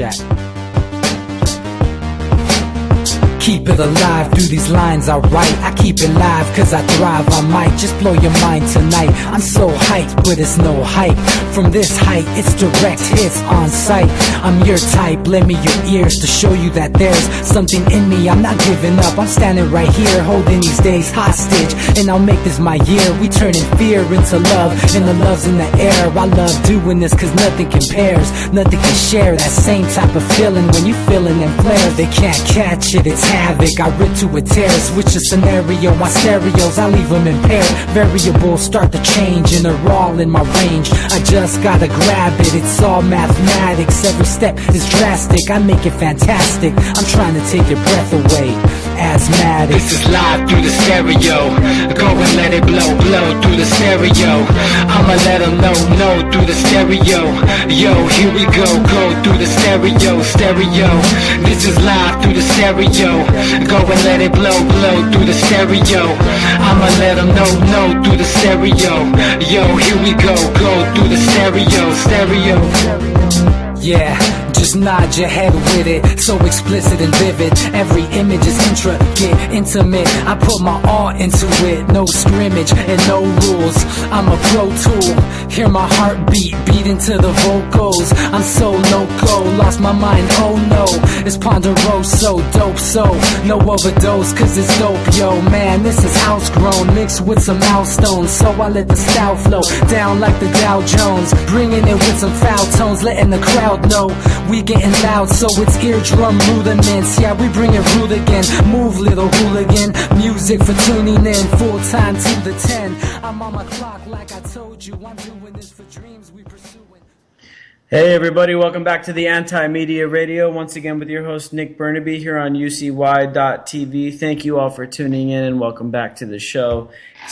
Check. Keep it alive, through these lines I write. I keep it live cause I thrive. I might just blow your mind tonight. I'm so hyped, but it's no hype. From this height, it's direct hits on sight. I'm your type, lend me your ears to show you that there's something in me. I'm not giving up, I'm standing right here, holding these days hostage. And I'll make this my year. We turning fear into love, and the love's in the air. I love doing this cause nothing compares. Nothing can share that same type of feeling when you feeling in flares. They can't catch it, it's havoc. I rip to a tear, switch the scenario. My stereos, I leave them impaired. Variables start to change and they're all in my range. I just gotta grab it, it's all mathematics. Every step is drastic, I make it fantastic. I'm trying to take your breath away, asthmatic. This is live through the stereo. Go and let it blow, blow through the stereo. I'ma let them know through the stereo. Yo, here we go through the stereo, stereo. This is live through the stereo. Go and let it blow, blow through the stereo. I'ma let them know through the stereo. Yo, here we go through the stereo, stereo. Yeah, just nod your head with it, so explicit and vivid. Every image is intricate, intimate. I put my all into it, no scrimmage and no rules. I'm a pro tool, hear my heartbeat, beat into the vocals. I'm so loco, lost my mind, oh no. It's ponderoso, dope, so no overdose, cause it's dope, yo. Man, this is house grown, mixed with some milestones. So I let the style flow down like the Dow Jones, bringing it with some foul tones, letting the crowd know we getting loud, so it's eardrum rudiments. Yeah, we bring it rude again. Move, little hooligan. Music for tuning in, full time to the 10. I'm on my clock like I told you. I'm doing this for dreams we pursuing. Hey everybody, welcome back to the Anti-Media Radio. Once again with your host Nick Bernabe here on UCY.tv. Thank you all for tuning in and welcome back to the show.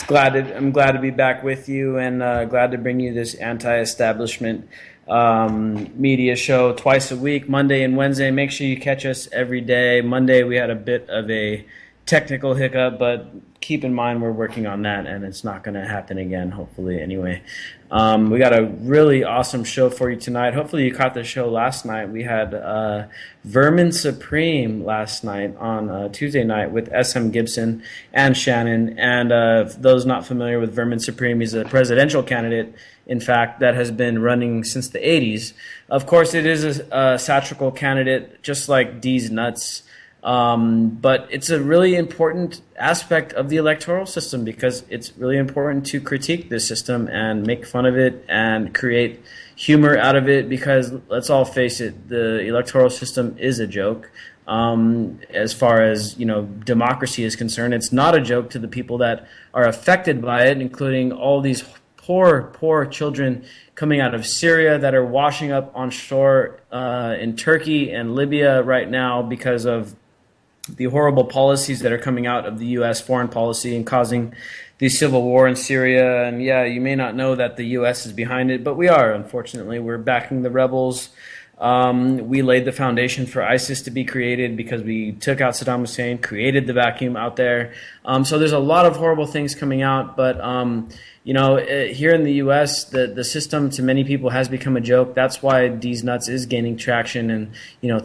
I'm glad to be back with you and glad to bring you this anti-establishment media show twice a week, Monday and Wednesday. Make sure you catch us every day. Monday we had a bit of a technical hiccup, but keep in mind we're working on that and it's not going to happen again, hopefully, anyway. We got a really awesome show for you tonight. Hopefully you caught the show last night. We had Vermin Supreme last night on Tuesday night with SM Gibson and Shannon. And for those not familiar with Vermin Supreme, he's a presidential candidate, in fact, that has been running since the 80s. Of course, it is a satirical candidate, just like D's Nuts. But it's a really important aspect of the electoral system because it's really important to critique the system and make fun of it and create humor out of it because let's all face it, the electoral system is a joke. As far as, democracy is concerned, it's not a joke to the people that are affected by it, including all these poor children coming out of Syria that are washing up on shore in Turkey and Libya right now because of the horrible policies that are coming out of the U.S. foreign policy and causing the civil war in Syria. And yeah, you may not know that the U.S. is behind it, but we are, unfortunately. We're backing the rebels. We laid the foundation for ISIS to be created because we took out Saddam Hussein, created the vacuum out there. So there's a lot of horrible things coming out, but here in the U.S., the system to many people has become a joke. That's why D's Nuts is gaining traction and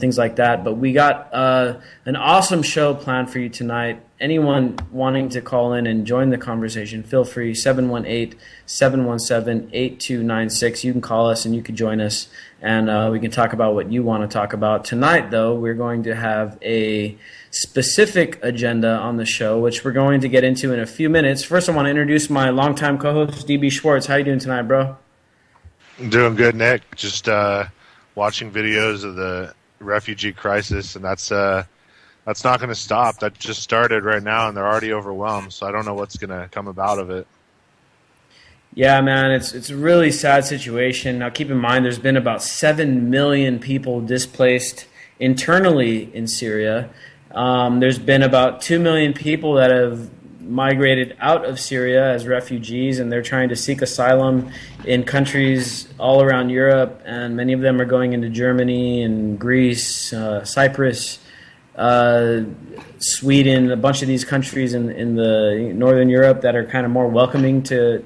things like that. But we got an awesome show planned for you tonight. Anyone wanting to call in and join the conversation, feel free, 718-717-8296. You can call us and you can join us, and we can talk about what you want to talk about. Tonight, though, we're going to have a specific agenda on the show, which we're going to get into in a few minutes. First, I want to introduce my longtime co-host, DB Schwartz. How you doing tonight, bro? I'm doing good, Nick. Just watching videos of the refugee crisis, and that's not going to stop. That just started right now, and they're already overwhelmed, so I don't know what's going to come about of it. Yeah, man, it's a really sad situation. Now, keep in mind, there's been about 7 million people displaced internally in Syria. There's been about 2 million people that have migrated out of Syria as refugees, and they're trying to seek asylum in countries all around Europe, and many of them are going into Germany and Greece, Cyprus, Sweden, a bunch of these countries in the Northern Europe that are kind of more welcoming to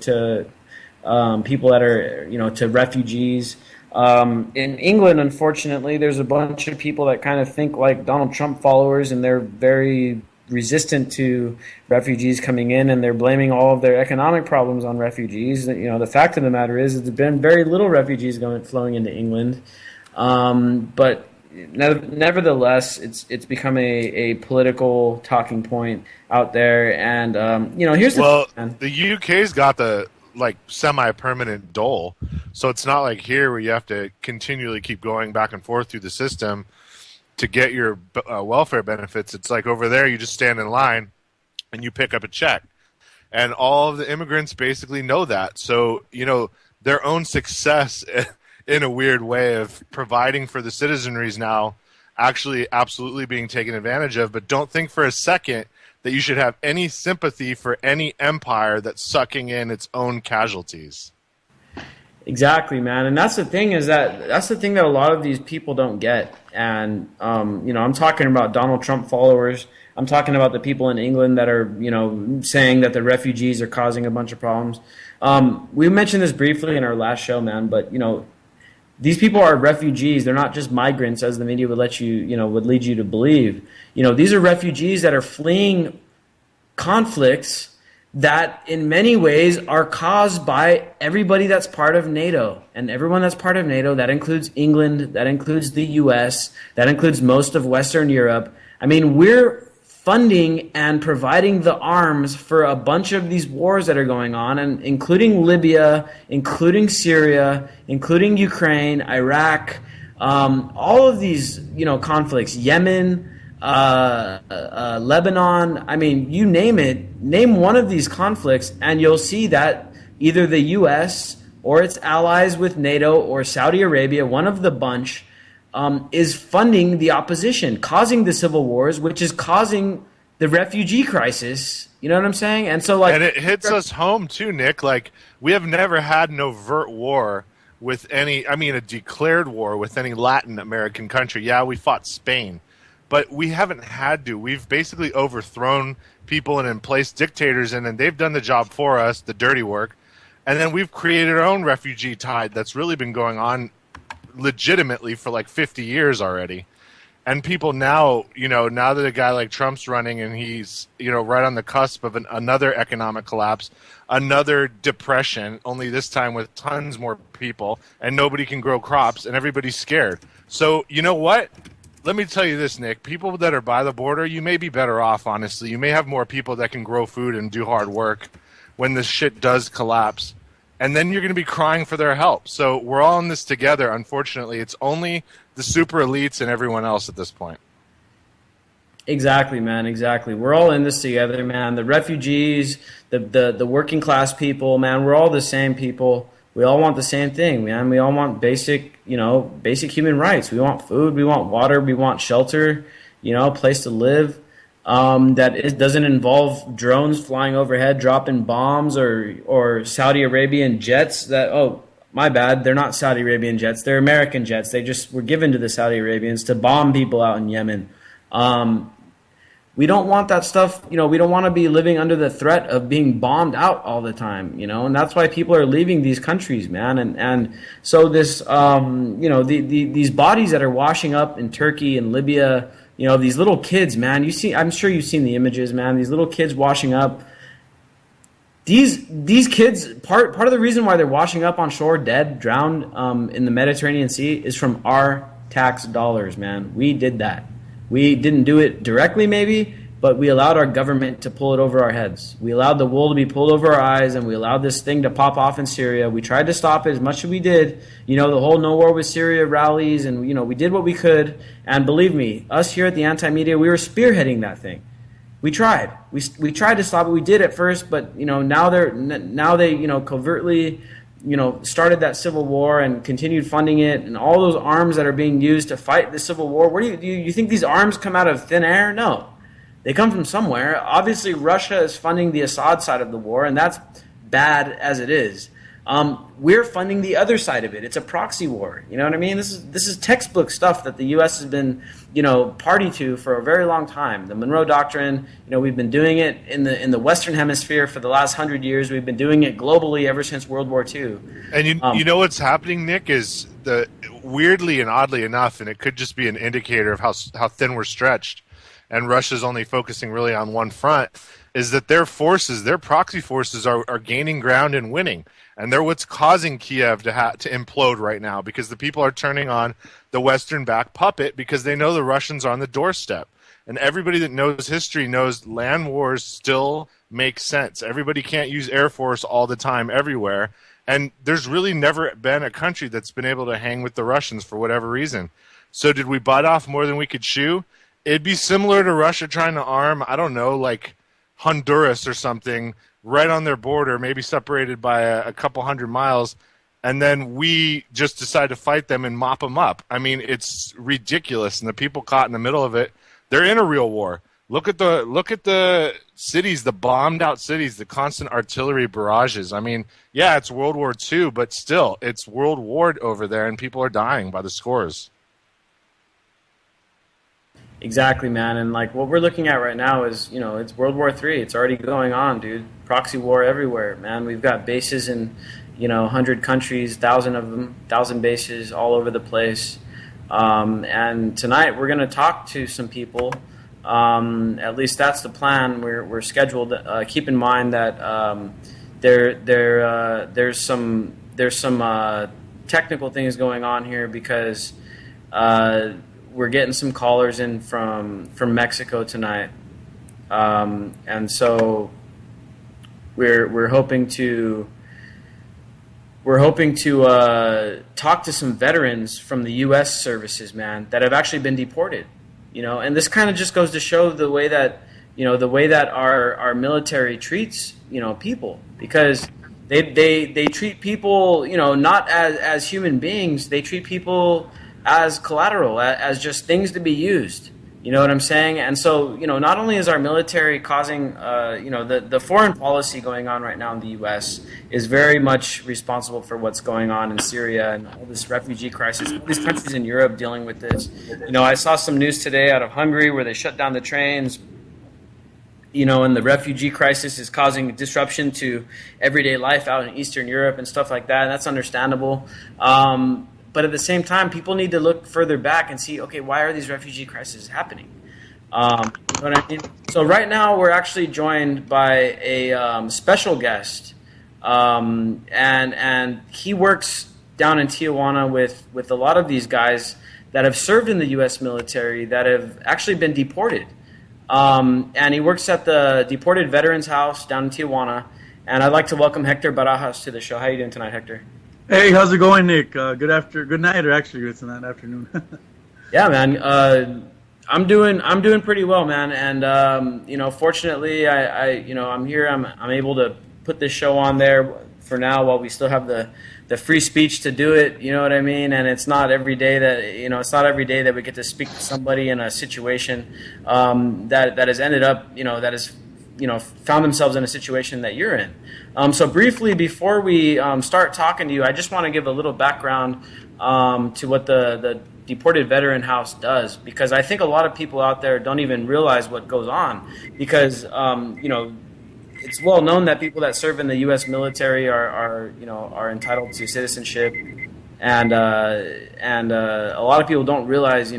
people that are, to refugees. In England, unfortunately, there's a bunch of people that kind of think like Donald Trump followers, and they're very resistant to refugees coming in, and they're blaming all of their economic problems on refugees. The fact of the matter is, there's been very little refugees flowing into England, but nevertheless, it's become a political talking point out there. And here's the UK's got the semi-permanent dole, so it's not like here where you have to continually keep going back and forth through the system to get your welfare benefits. It's like over there, you just stand in line and you pick up a check, and all of the immigrants basically know that. So their own success in a weird way of providing for the citizenry is now actually absolutely being taken advantage of. But don't think for a second that you should have any sympathy for any empire that's sucking in its own casualties. Exactly, man. And that's the thing that a lot of these people don't get. And, I'm talking about Donald Trump followers. I'm talking about the people in England that are, saying that the refugees are causing a bunch of problems. We mentioned this briefly in our last show, man, but, these people are refugees. They're not just migrants, as the media would would lead you to believe. These are refugees that are fleeing conflicts that in many ways are caused by everybody that's part of NATO. And everyone that's part of NATO, that includes England, that includes the US, that includes most of Western Europe. I mean, we're funding and providing the arms for a bunch of these wars that are going on, and including Libya, including Syria, including Ukraine, Iraq, all of these, conflicts, Yemen, Lebanon. I mean, you name it. Name one of these conflicts, and you'll see that either the U.S. or its allies with NATO or Saudi Arabia, one of the bunch, is funding the opposition, causing the civil wars, which is causing the refugee crisis. You know what I'm saying? And so, and it hits us home too, Nick. Like, we have never had an overt war with a declared war with any Latin American country. Yeah, we fought Spain, but we haven't had to. We've basically overthrown people and in place dictators, and they've done the job for us, the dirty work. And then we've created our own refugee tide that's really been going on legitimately for like 50 years already. And people now, now that a guy like Trump's running and he's, right on the cusp of another economic collapse, another depression, only this time with tons more people, and nobody can grow crops and everybody's scared. So, you know what? Let me tell you this, Nick. People that are by the border, you may be better off, honestly. You may have more people that can grow food and do hard work when this shit does collapse. And then you're going to be crying for their help. So we're all in this together. Unfortunately, it's only the super elites and everyone else at this point. Exactly, man. Exactly. We're all in this together, man. The refugees, the working class people, man. We're all the same people. We all want the same thing, man. We all want basic human rights. We want food. We want water. We want shelter. A place to live. Doesn't involve drones flying overhead, dropping bombs, or Saudi Arabian jets that, oh, my bad, they're not Saudi Arabian jets, they're American jets. They just were given to the Saudi Arabians to bomb people out in Yemen. We don't want that stuff, we don't want to be living under the threat of being bombed out all the time, and that's why people are leaving these countries, man. And so this, these bodies that are washing up in Turkey and Libya, these little kids, man. I'm sure you've seen the images, man. These little kids washing up. These kids, part of the reason why they're washing up on shore, dead, drowned in the Mediterranean Sea, is from our tax dollars, man. We did that. We didn't do it directly, maybe, but we allowed our government to pull it over our heads. We allowed the wool to be pulled over our eyes, and we allowed this thing to pop off in Syria. We tried to stop it as much as we did. The whole No War with Syria rallies, and, we did what we could. And believe me, us here at the Anti-Media, we were spearheading that thing. We tried. We tried to stop it. We did at first, but, now they covertly, started that civil war and continued funding it, and all those arms that are being used to fight the civil war. Where do you think these arms come out of thin air? No. They come from somewhere. Obviously, Russia is funding the Assad side of the war, and that's bad as it is. we're funding the other side of it. It's a proxy war. You know what I mean? This is textbook stuff that the U.S. has been, party to for a very long time. The Monroe Doctrine. We've been doing it in the Western Hemisphere for the last 100 years. We've been doing it globally ever since World War II. And you know what's happening, Nick, is weirdly and oddly enough, and it could just be an indicator of how thin we're stretched, and Russia's only focusing really on one front, is that their proxy forces are gaining ground and winning. And they're what's causing Kiev to implode right now, because the people are turning on the Western back puppet because they know the Russians are on the doorstep. And everybody that knows history knows land wars still make sense. Everybody can't use Air Force all the time everywhere. And there's really never been a country that's been able to hang with the Russians for whatever reason. So did we bite off more than we could chew? It'd be similar to Russia trying to arm, I don't know, like Honduras or something, right on their border, maybe separated by a couple 100 miles, and then we just decide to fight them and mop them up. I mean, it's ridiculous, and the people caught in the middle of it, they're in a real war. Look at the cities, the bombed out cities, the constant artillery barrages. I mean, yeah, it's World War II, but still, it's World War over there, and people are dying by the scores. Exactly, man. And like what we're looking at right now is, it's World War III. It's already going on, dude. Proxy war everywhere, man. We've got bases in, 100 countries, 1,000 of them, 1,000 bases all over the place. And tonight we're going to talk to some people. At least that's the plan. We're scheduled. Keep in mind that there's some technical things going on here because we're getting some callers in from Mexico tonight, and so we're hoping to talk to some veterans from the U.S. services, man, that have actually been deported. And this kind of just goes to show the way that our military treats people, because they treat people not as human beings. They treat people as collateral, as just things to be used. You know what I'm saying? And so, not only is our military causing, the foreign policy going on right now in the U.S. is very much responsible for what's going on in Syria and all this refugee crisis. All these countries in Europe dealing with this. I saw some news today out of Hungary where they shut down the trains. And the refugee crisis is causing disruption to everyday life out in Eastern Europe and stuff like that. And that's understandable. But at the same time, people need to look further back and see, okay, why are these refugee crises happening? You know what I mean? So right now, we're actually joined by a special guest, and he works down in Tijuana with a lot of these guys that have served in the U.S. military that have actually been deported. And he works at the Deported Veterans House down in Tijuana. And I'd like to welcome Hector Barajas to the show. How are you doing tonight, Hector? Hey, how's it going, Nick? Good night, or actually it's not afternoon. Yeah, man. I'm doing pretty well, man. And fortunately, I'm here. I'm able to put this show on there for now while we still have the free speech to do it. You know what I mean? And it's not every day that we get to speak to somebody in a situation that has ended up that has found themselves in a situation that you're in. So briefly, before we start talking to you, I just want to give a little background to what the Deported Veteran House does, because I think a lot of people out there don't even realize what goes on, because it's well known that people that serve in the U.S. military are entitled to citizenship, and a lot of people don't realize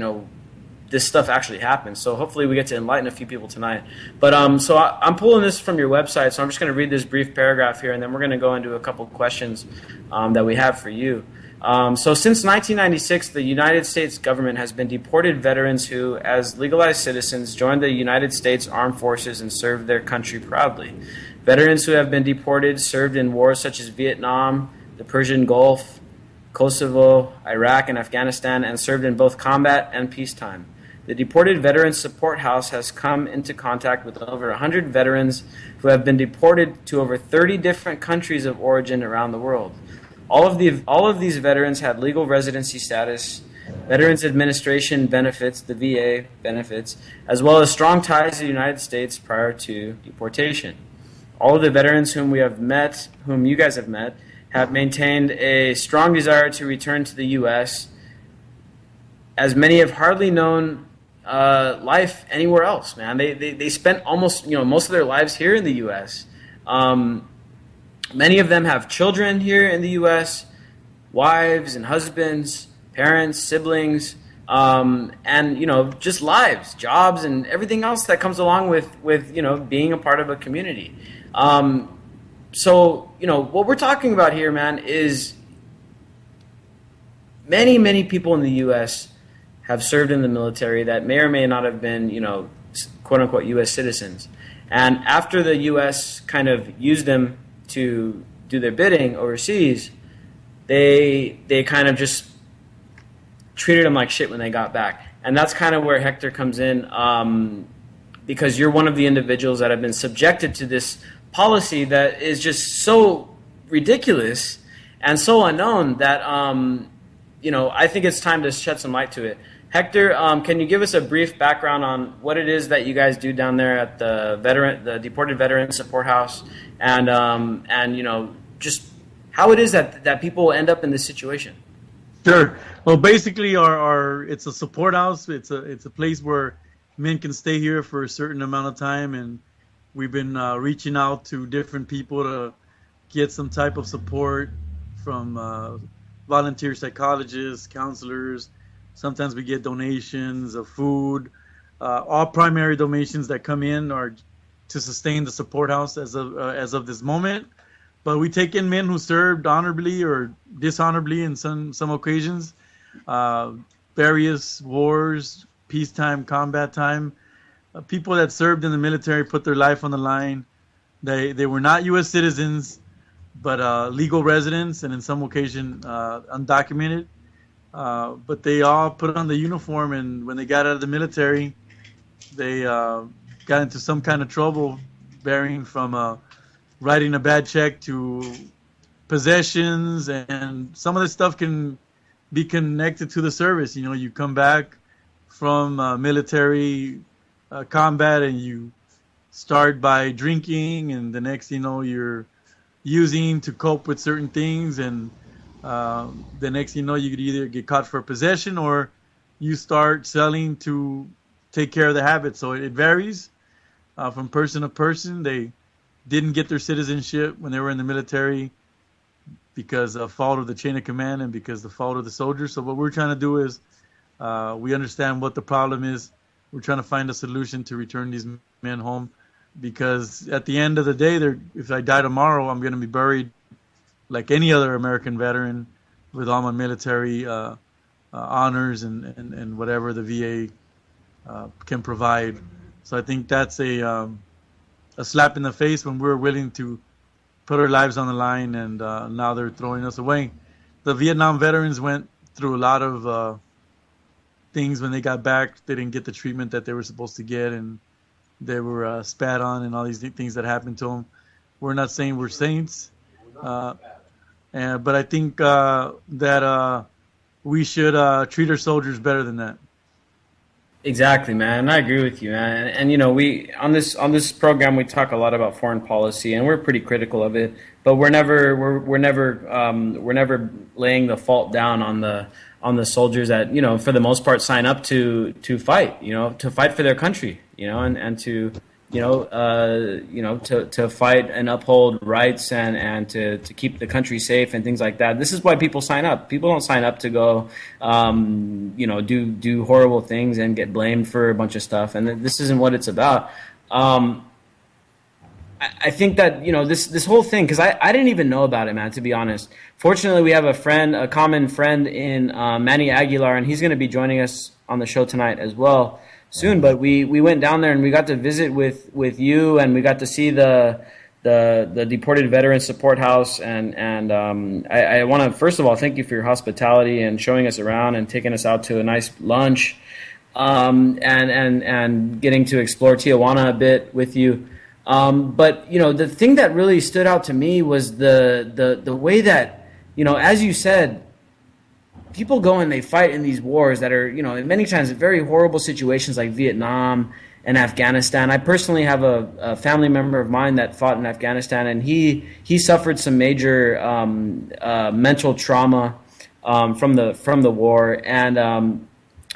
this stuff actually happens. So hopefully we get to enlighten a few people tonight. But so I'm pulling this from your website, so I'm just going to read this brief paragraph here, and then we're going to go into a couple questions that we have for you. So since 1996, the United States government has been deported veterans who, as legalized citizens, joined the United States Armed Forces and served their country proudly. Veterans who have been deported served in wars such as Vietnam, the Persian Gulf, Kosovo, Iraq, and Afghanistan, and served in both combat and peacetime. The Deported Veterans Support House has come into contact with over 100 veterans who have been deported to over 30 different countries of origin around the world. All of these veterans had legal residency status, Veterans Administration benefits, the VA benefits, as well as strong ties to the United States prior to deportation. All of the veterans whom you guys have met, have maintained a strong desire to return to the U.S., as many have hardly known life anywhere else, man. They spent almost, most of their lives here in the U.S. Many of them have children here in the U.S., wives and husbands, parents, siblings, and just lives, jobs, and everything else that comes along with being a part of a community. So what we're talking about here, man, is many people in the U.S. have served in the military that may or may not have been, quote unquote, U.S. citizens. And after the U.S. kind of used them to do their bidding overseas, they kind of just treated them like shit when they got back. And that's kind of where Hector comes in, because you're one of the individuals that have been subjected to this policy that is just so ridiculous and so unknown that, I think it's time to shed some light to it. Hector, can you give us a brief background on what it is that you guys do down there at the Deported Veterans Support House, and just how it is that people end up in this situation? Sure. Well, basically, our it's a support house. It's a place where men can stay here for a certain amount of time, and we've been reaching out to different people to get some type of support from volunteer psychologists, counselors. Sometimes we get donations of food. All primary donations that come in are to sustain the support house as of this moment. But we take in men who served honorably or dishonorably in some occasions, various wars, peacetime, combat time. People that served in the military put their life on the line. They were not U.S. citizens, but legal residents, and in some occasion undocumented. But they all put on the uniform, and when they got out of the military, they got into some kind of trouble, varying from writing a bad check to possessions, and some of this stuff can be connected to the service. You come back from military combat and you start by drinking, and the next you're using to cope with certain things, and the next you could either get caught for possession or you start selling to take care of the habit. So it varies from person to person. They didn't get their citizenship when they were in the military because of fault of the chain of command and because of the fault of the soldiers. So what we're trying to do is we understand what the problem is. We're trying to find a solution to return these men home, because at the end of the day, if I die tomorrow, I'm going to be buried like any other American veteran with all my military honors and whatever the VA can provide. So I think that's a slap in the face when we're willing to put our lives on the line, and now they're throwing us away. The Vietnam veterans went through a lot of things when they got back. They didn't get the treatment that they were supposed to get, and they were spat on and all these things that happened to them. We're not saying we're saints, but I think that we should treat our soldiers better than that. Exactly, man. I agree with you, man. And we on this program we talk a lot about foreign policy, and we're pretty critical of it. But we're never laying the fault down on the soldiers that for the most part sign up to fight, to fight for their country, and to to fight and uphold rights and to keep the country safe and things like that. This is why people sign up. People don't sign up to go, do horrible things and get blamed for a bunch of stuff. And this isn't what it's about. I think that, this whole thing, because I didn't even know about it, man, to be honest. Fortunately, we have a common friend in Manny Aguilar, and he's going to be joining us on the show tonight as well soon. But we went down there and we got to visit with you, and we got to see the Deported Veterans Support House. And I want to, first of all, thank you for your hospitality and showing us around and taking us out to a nice lunch, and getting to explore Tijuana a bit with you. But the thing that really stood out to me was the way that, as you said, people go and they fight in these wars that are, many times very horrible situations like Vietnam and Afghanistan. I personally have a family member of mine that fought in Afghanistan, and he suffered some major mental trauma from the war. And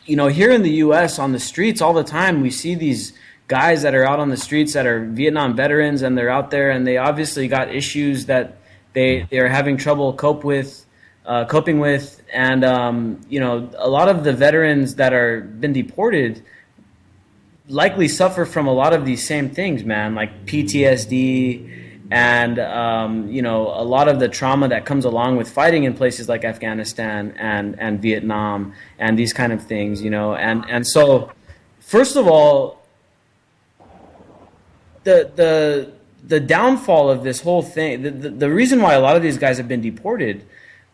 here in the U.S. on the streets all the time, we see these guys that are out on the streets that are Vietnam veterans, and they're out there and they obviously got issues that they are having trouble coping with, and a lot of the veterans that are been deported likely suffer from a lot of these same things, man, like PTSD and a lot of the trauma that comes along with fighting in places like Afghanistan and Vietnam and these kind of things, and so first of all, the downfall of this whole thing, the reason why a lot of these guys have been deported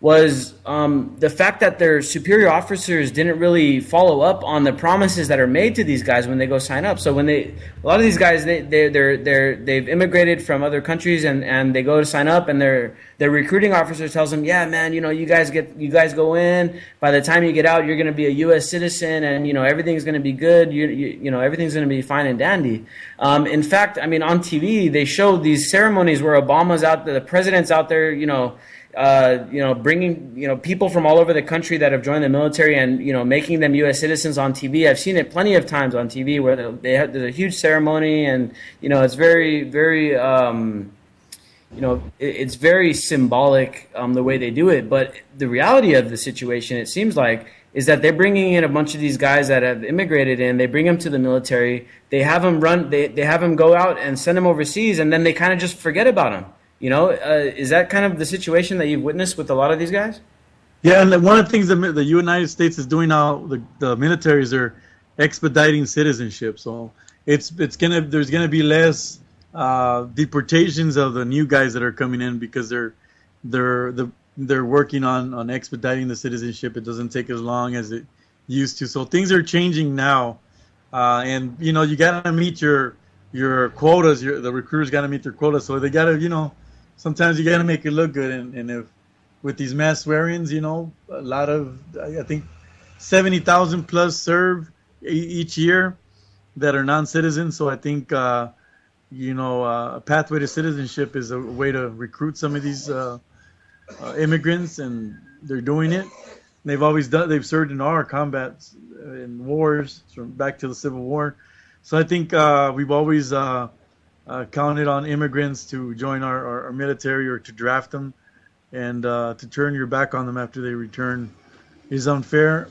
was the fact that their superior officers didn't really follow up on the promises that are made to these guys when they go sign up. So when a lot of these guys, they've immigrated from other countries and they go to sign up, and their recruiting officer tells them, yeah, man, you guys go in. By the time you get out, you're going to be a U.S. citizen, and everything's going to be good. Everything's going to be fine and dandy. In fact, I mean, on TV they showed these ceremonies where Obama's out, the president's out there, bringing people from all over the country that have joined the military and making them U.S. citizens on TV. I've seen it plenty of times on TV where there's a huge ceremony, and it's very, very it's very symbolic the way they do it. But the reality of the situation, it seems like, is that they're bringing in a bunch of these guys that have immigrated in. They bring them to the military. They have them run. They have them go out and send them overseas, and then they kind of just forget about them. Is that kind of the situation that you've witnessed with a lot of these guys? Yeah, and one of the things that the United States is doing now, the militaries are expediting citizenship. So there's gonna be less deportations of the new guys that are coming in because they're working on expediting the citizenship. It doesn't take as long as it used to. So things are changing now, and you gotta meet your quotas. The recruiters gotta meet their quotas. So they gotta sometimes you got to make it look good. And if with these mass swear-ins, a lot of, I think 70,000 plus serve each year that are non-citizens. So I think, a pathway to citizenship is a way to recruit some of these immigrants, and they're doing it. They've served in our combats in wars from back to the Civil War. So I think we've always counted on immigrants to join our military or to draft them, and to turn your back on them after they return is unfair.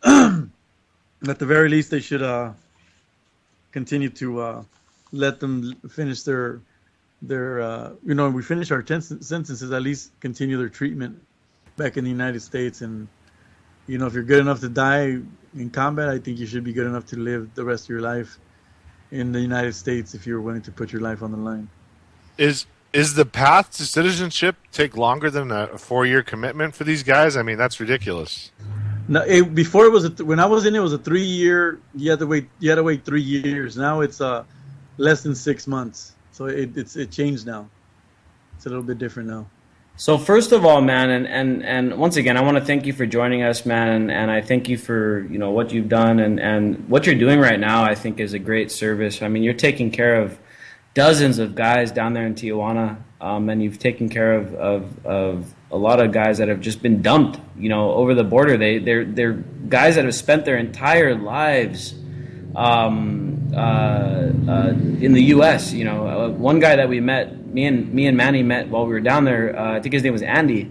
At the very least, they should continue to let them finish their we finish our sentences, at least continue their treatment back in the United States. And if you're good enough to die in combat, I think you should be good enough to live the rest of your life in the United States if you're willing to put your life on the line. Is the path to citizenship take longer than a 4-year commitment for these guys? I mean, that's ridiculous. No, before it was when I was in it was a 3-year. You had to wait 3 years. Now it's less than 6 months. So it changed now. It's a little bit different now. So first of all, man, and once again, I want to thank you for joining us, man, and I thank you for what you've done and what you're doing right now. I think is a great service. I mean, you're taking care of dozens of guys down there in Tijuana, and you've taken care of a lot of guys that have just been dumped, over the border. They're guys that have spent their entire lives in the U.S. One guy that we met. Me and Manny met while we were down there. I think his name was Andy.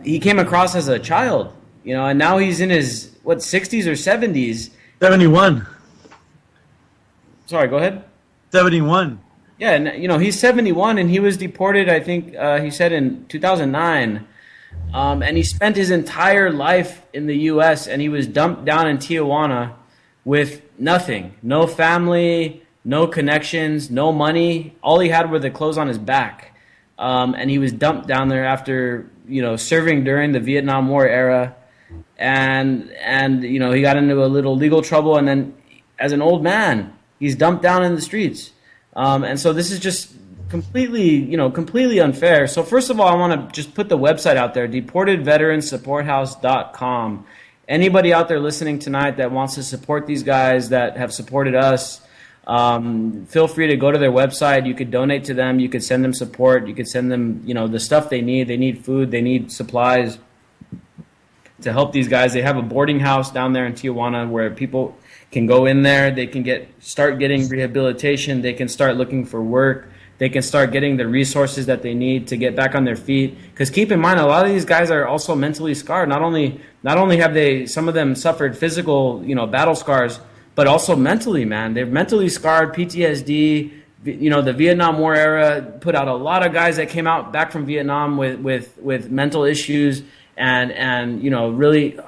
He came across as a child, and now he's in his 60s or 70s. 71. Sorry, go ahead. 71. Yeah, and he's 71, and he was deported. I think he said in 2009, and he spent his entire life in the U.S. and he was dumped down in Tijuana with nothing, no family. No connections, no money. All he had were the clothes on his back, and he was dumped down there after serving during the Vietnam War era, and he got into a little legal trouble, and then as an old man, he's dumped down in the streets, and so this is just completely unfair. So first of all, I want to just put the website out there, deportedveteransupporthouse.com. Anybody out there listening tonight that wants to support these guys that have supported us, feel free to go to their website. You could donate to them. You could send them support. You could send them, the stuff they need. They need food. They need supplies to help these guys. They have a boarding house down there in Tijuana where people can go in there. They can start getting rehabilitation. They can start looking for work. They can start getting the resources that they need to get back on their feet. Because keep in mind, a lot of these guys are also mentally scarred. Not only have some of them suffered physical, battle scars, but also mentally, man. They're mentally scarred, PTSD. The Vietnam War era put out a lot of guys that came out back from Vietnam with mental issues and really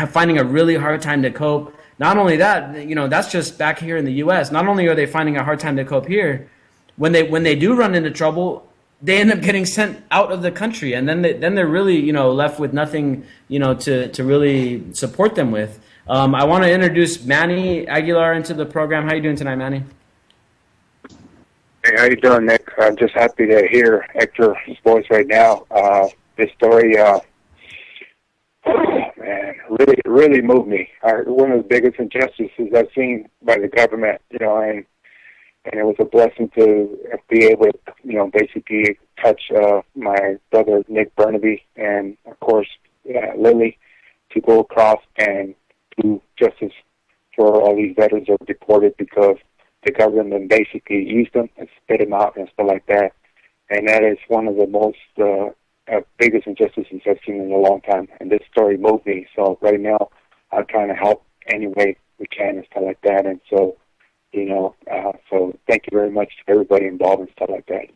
finding a really hard time to cope. Not only that, that's just back here in the U.S. Not only are they finding a hard time to cope here, when they do run into trouble, they end up getting sent out of the country, and then they're really left with nothing to really support them with. I want to introduce Manny Aguilar into the program. How you doing tonight, Manny? Hey, how you doing, Nick? I'm just happy to hear Hector's voice right now. This story, man, really moved me. One of the biggest injustices I've seen by the government, and it was a blessing to be able to, basically touch my brother Nick Bernabe and, of course, Lily, to go across and do justice for all these veterans that were deported because the government basically used them and spit them out and stuff like that. And that is one of the most biggest injustices I've seen in a long time. And this story moved me. So right now, I'm trying to help any way we can and stuff like that. And so, so thank you very much to everybody involved and stuff like that.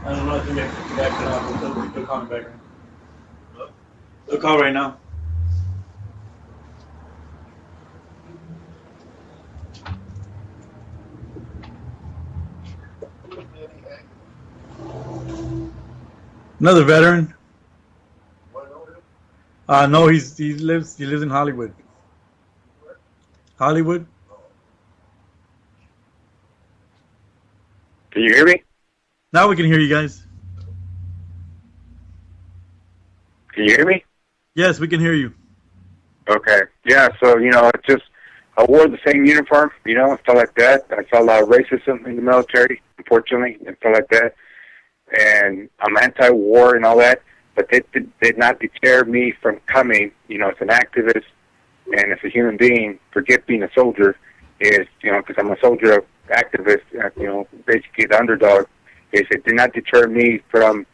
I don't know. I think I backed it up. They'll call me back. They'll call right now. Another veteran. No, he lives in Hollywood. Hollywood. Can you hear me? Now we can hear you guys. Can you hear me? Yes, we can hear you. Okay. Yeah, so, I wore the same uniform, and stuff like that. I saw a lot of racism in the military, unfortunately, and stuff like that. And I'm anti-war and all that, but it did not deter me from coming, as an activist and as a human being. Forget being a soldier is, because I'm a soldier activist, basically the underdog, it did not deter me from,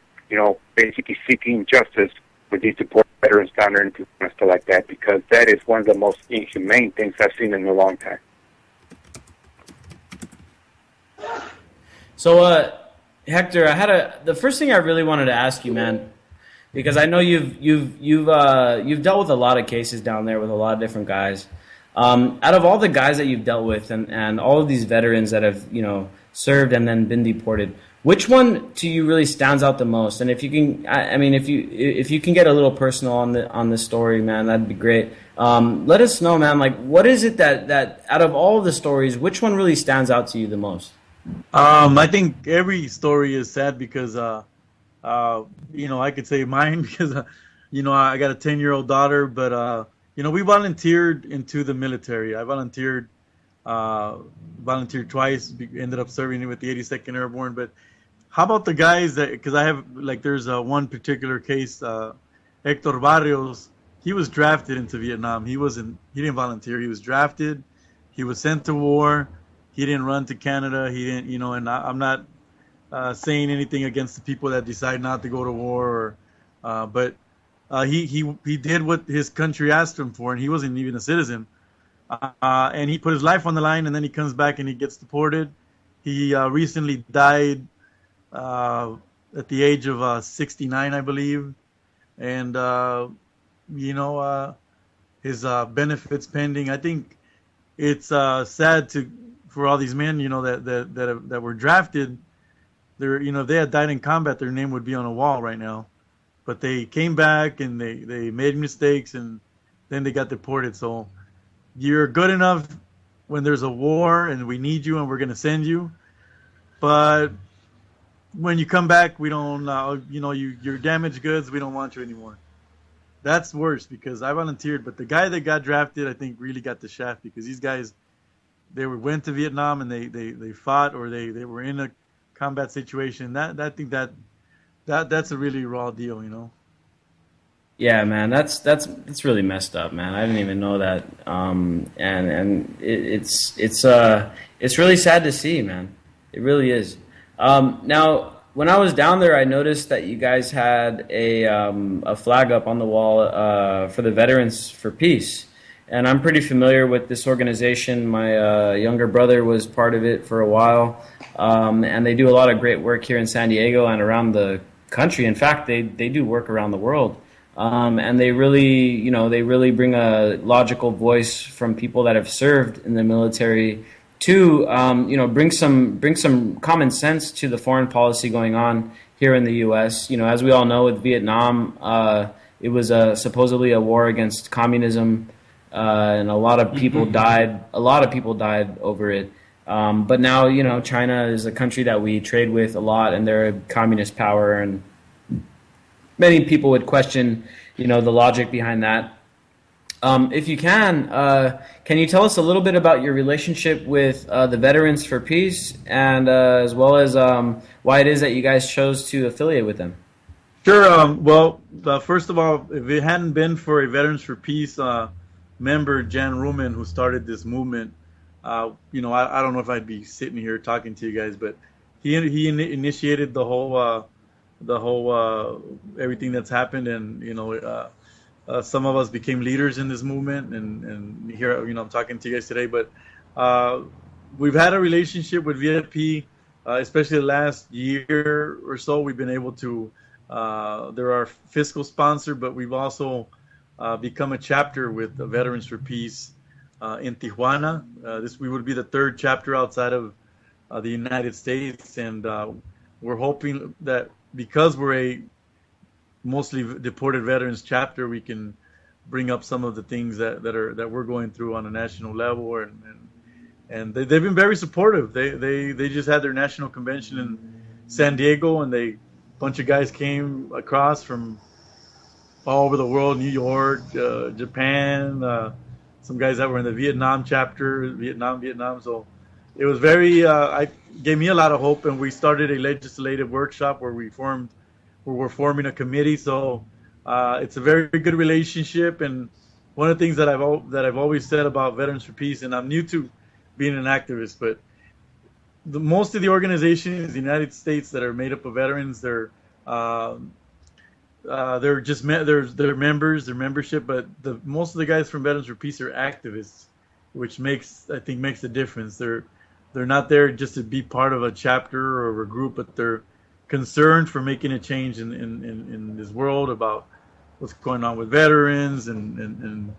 basically seeking justice with these deported veterans down there and stuff like that, because that is one of the most inhumane things I've seen in a long time. So, Hector, the first thing I really wanted to ask you, man, because I know you've dealt with a lot of cases down there with a lot of different guys. Out of all the guys that you've dealt with and all of these veterans that have served and then been deported, which one to you really stands out the most? And if you can, if you can get a little personal on this story, man, that'd be great. Let us know, man. Like, what is it that out of all of the stories, which one really stands out to you the most? I think every story is sad because, I could say mine because, I got a 10-year-old daughter, but, we volunteered into the military. I volunteered twice, ended up serving with the 82nd Airborne. But how about the guys because I have, there's one particular case, Hector Barrios, he was drafted into Vietnam. He didn't volunteer. He was drafted. He was sent to war. He didn't run to Canada. He didn't, and I'm not saying anything against the people that decide not to go to war, but he did what his country asked him for, and he wasn't even a citizen. And he put his life on the line, and then he comes back and he gets deported. He recently died at the age of 69, I believe, and his benefits pending. I think it's sad for all these men, that were drafted. If they had died in combat, their name would be on a wall right now. But they came back and they made mistakes, and then they got deported. So you're good enough when there's a war and we need you and we're going to send you. But when you come back, we don't, you're damaged goods. We don't want you anymore. That's worse because I volunteered. But the guy that got drafted, I think, really got the shaft because these guys, went to Vietnam and they fought or they were in a combat situation. I think that's a really raw deal. Yeah, man, that's really messed up, man. I didn't even know that, and it's really sad to see, man. It really is. Now, when I was down there, I noticed that you guys had a flag up on the wall for the Veterans for Peace, and I'm pretty familiar with this organization. My younger brother was part of it for a while, and they do a lot of great work here in San Diego and around the country. In fact, they do work around the world. And they really bring a logical voice from people that have served in the military to, bring some common sense to the foreign policy going on here in the U.S. As we all know, with Vietnam, it was supposedly a war against communism, and a lot of people died. A lot of people died over it. But now, China is a country that we trade with a lot, and they're a communist power, and many people would question, the logic behind that. If you can you tell us a little bit about your relationship with the Veterans for Peace, and as well as why it is that you guys chose to affiliate with them? Sure. Well, first of all, if it hadn't been for a Veterans for Peace member, Jan Ruman, who started this movement, I don't know if I'd be sitting here talking to you guys, but he initiated the whole everything that's happened, and some of us became leaders in this movement, and here I'm talking to you guys today. But we've had a relationship with VFP, especially the last year or so. We've been able to they're our fiscal sponsor, but we've also become a chapter with the Veterans for Peace in Tijuana. We would be the third chapter outside of the United States, and we're hoping that because we're a mostly deported veterans chapter, we can bring up some of the things that we're going through on a national level, and they've been very supportive. They just had their national convention in San Diego, and a bunch of guys came across from all over the world, New York, Japan, some guys that were in the Vietnam chapter, Vietnam. So it was gave me a lot of hope, and we started a legislative workshop where we're forming a committee. So it's a very good relationship. And one of the things that I've always said about Veterans for Peace, and I'm new to being an activist, but most of the organizations in the United States that are made up of veterans, they're just they're members, their membership, but most of the guys from Veterans for Peace are activists, which makes a difference. They're not there just to be part of a chapter or a group, but they're concerned for making a change in this world about what's going on with veterans and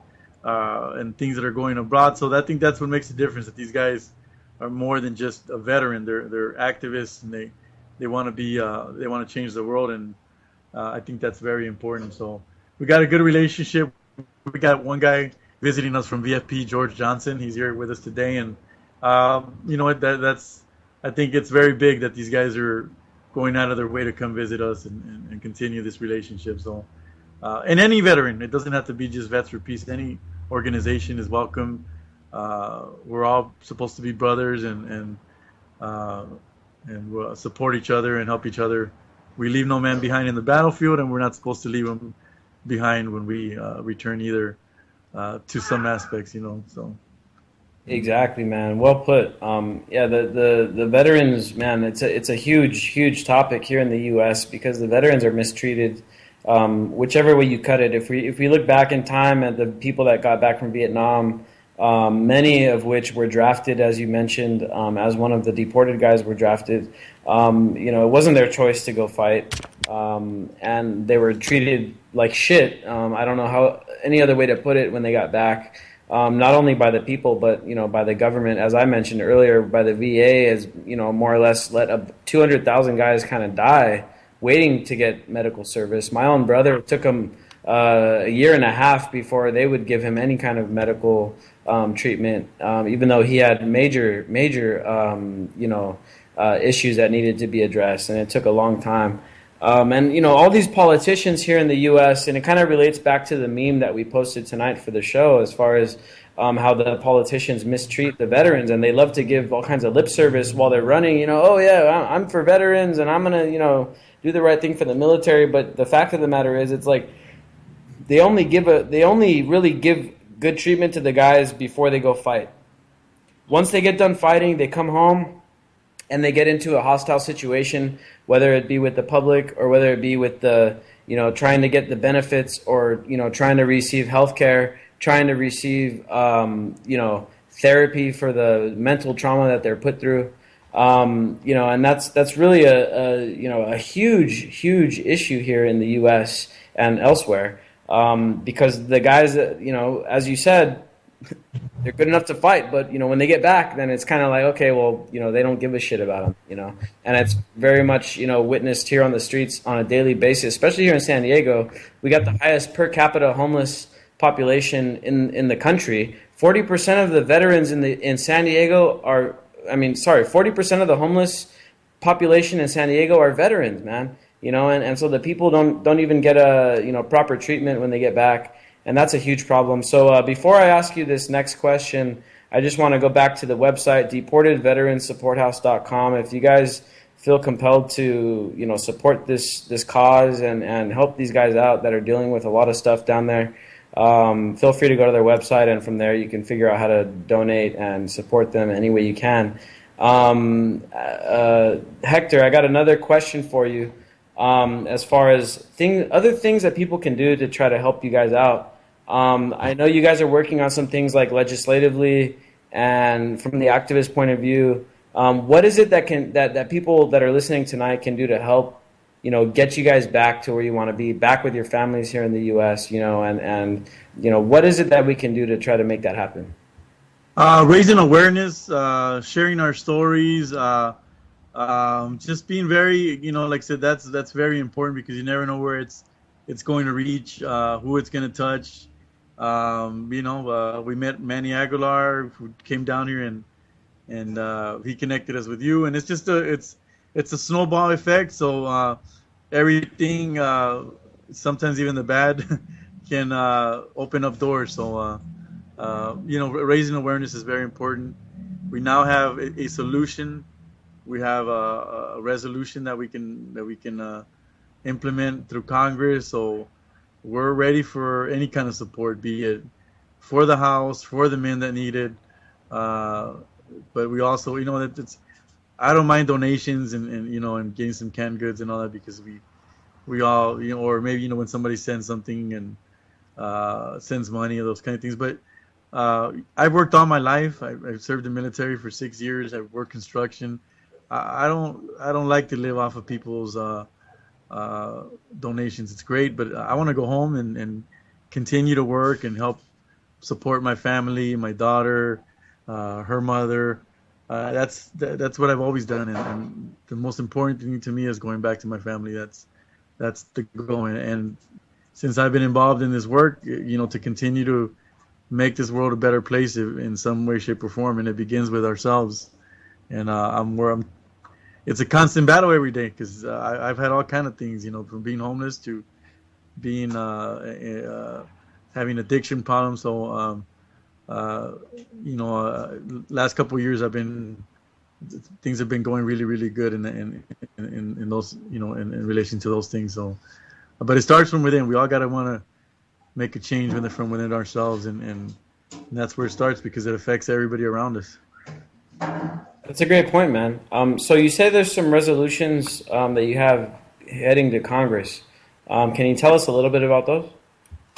things that are going abroad. So I think that's what makes the difference, that these guys are more than just a veteran. They're activists, and they want to change the world, and I think that's very important. So we got a good relationship. We got one guy visiting us from VFP, George Johnson. He's here with us today, and that's I think it's very big that these guys are going out of their way to come visit us and continue this relationship. So, and any veteran, it doesn't have to be just Vets for Peace. Any organization is welcome. We're all supposed to be brothers, and we'll support each other and help each other. We leave no man behind in the battlefield, and we're not supposed to leave them behind when we return either, to some aspects, so. Exactly, man. Well put. The veterans, man. It's a huge topic here in the U.S. because the veterans are mistreated, whichever way you cut it. If we look back in time at the people that got back from Vietnam, many of which were drafted, as you mentioned, as one of the deported guys were drafted. It wasn't their choice to go fight, and they were treated like shit. I don't know how any other way to put it when they got back. Not only by the people, but by the government, as I mentioned earlier, by the VA, as more or less let 200,000 guys kind of die waiting to get medical service. My own brother took him a year and a half before they would give him any kind of medical treatment, even though he had major issues that needed to be addressed, and it took a long time. And all these politicians here in the U.S., and it kind of relates back to the meme that we posted tonight for the show, as far as how the politicians mistreat the veterans, and they love to give all kinds of lip service while they're running. Oh yeah, I'm for veterans, and I'm gonna do the right thing for the military. But the fact of the matter is, it's like they only really give good treatment to the guys before they go fight. Once they get done fighting, they come home and they get into a hostile situation, whether it be with the public or whether it be with the, trying to get the benefits, or, trying to receive health care, trying to receive, therapy for the mental trauma that they're put through. And that's really a huge issue here in the U.S. and elsewhere, because the guys that, as you said, they're good enough to fight, but when they get back, then it's kind of like, okay, well, they don't give a shit about them, and it's very much witnessed here on the streets on a daily basis, especially here in San Diego. We got the highest per capita homeless population in the country. 40% of the veterans in San Diego 40% of the homeless population in San Diego are veterans, man. And so the people don't even get a proper treatment when they get back. And that's a huge problem. So before I ask you this next question, I just want to go back to the website, deportedveteransupporthouse.com. If you guys feel compelled to, support this cause and help these guys out that are dealing with a lot of stuff down there, feel free to go to their website, and from there you can figure out how to donate and support them any way you can. Hector, I got another question for you. As far as other things that people can do to try to help you guys out. I know you guys are working on some things like legislatively and from the activist point of view. What is it that people that are listening tonight can do to help, get you guys back to where you want to be, back with your families here in the U.S., and what is it that we can do to try to make that happen? Raising awareness, sharing our stories, just being very, like I said, that's very important, because you never know where it's going to reach, who it's going to touch. We met Manny Aguilar, who came down here, and he connected us with you, and it's just it's a snowball effect. So everything, sometimes even the bad, can open up doors. So raising awareness is very important. We now have a solution. We have a resolution that we can implement through Congress. So we're ready for any kind of support, be it for the House, for the men that need it. But we also, that I don't mind donations and getting some canned goods and all that, because we all, or maybe, when somebody sends something and sends money or those kind of things. But I've worked all my life. I've served the military for 6 years. I've worked construction. I don't like to live off of people's donations. It's great, but I want to go home and continue to work and help support my family, my daughter, her mother. That's what I've always done, and the most important thing to me is going back to my family. That's the goal. And since I've been involved in this work, to continue to make this world a better place in some way, shape, or form, and it begins with ourselves. And it's a constant battle every day, because I've had all kind of things, from being homeless to being having addiction problems. So last couple of years things have been going really, really good in those, in relation to those things. So, but it starts from within. We all got to want to make a change from within ourselves, and that's where it starts, because it affects everybody around us. That's a great point, man. So you say there's some resolutions that you have heading to Congress. Can you tell us a little bit about those?